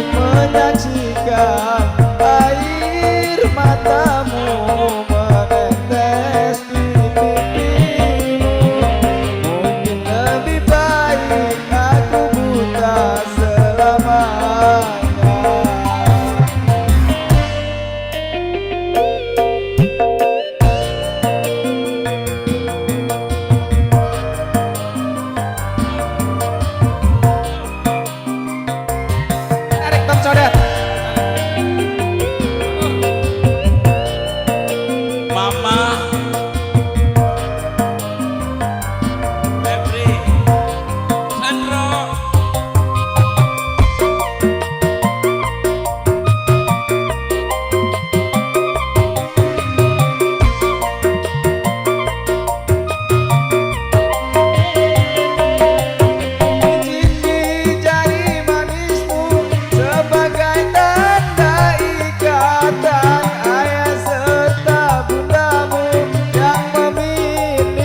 menyaksikan air matamu menetes di pipimu. Mungkin lebih baik aku buta selamanya. Tarik Tom Sodet. Mama Febri Sandro Cincin jari manismu sebagai tanda ikatan ayah serta bundamu yang memilih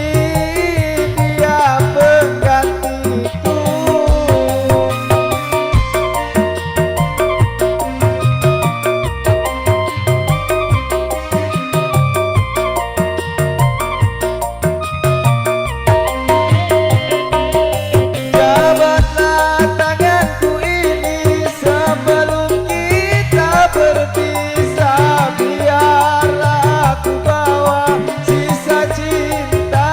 dia penggantiku. Jabatlah tanganku ini sebelum kita berpisah. Biarlah aku bawa sisa cinta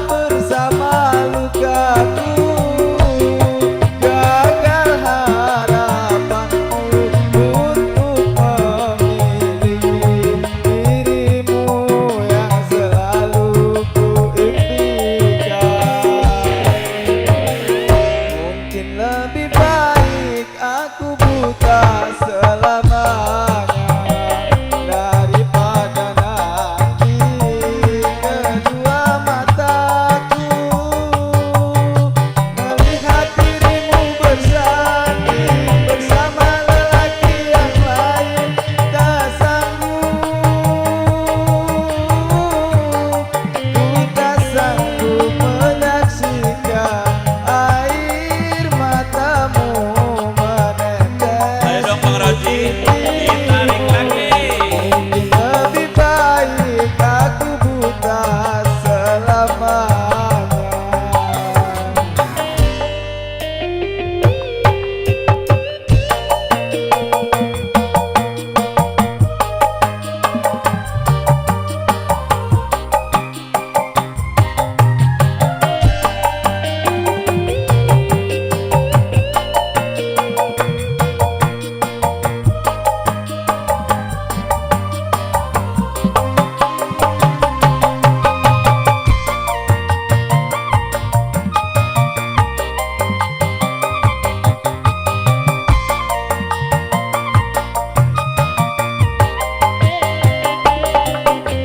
bersama lukaku. Gagal harapanku untuk memiliki dirimu yang selalu kuimpikan. Mungkin lebih baik aku buta selamanya daripada nanti kedua mataku melihat dirimu bersanding bersama lelaki yang lain. Tak sanggup, ku tak sanggup menyaksikan air matamu menetes. Ayo dong Bang Roji ditarik lagi. Lebih baik aku buta selamanya.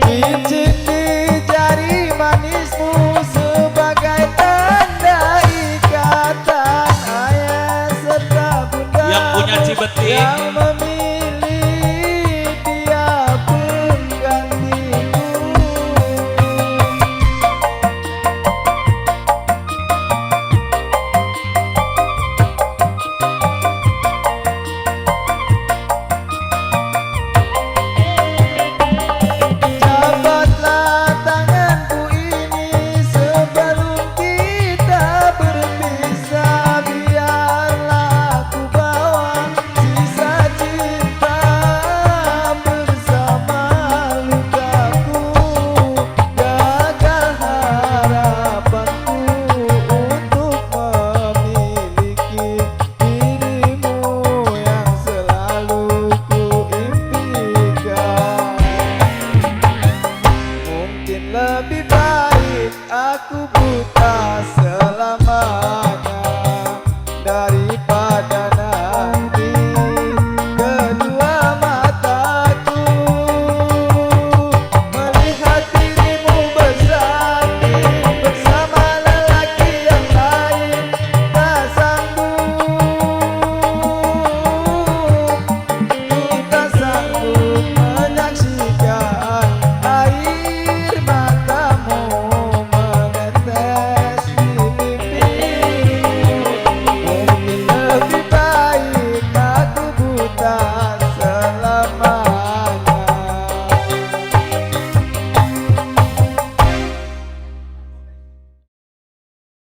Cincin di jari manismu sebagai tanda ikatan ayah serta bunda Yang punya Cibeting yang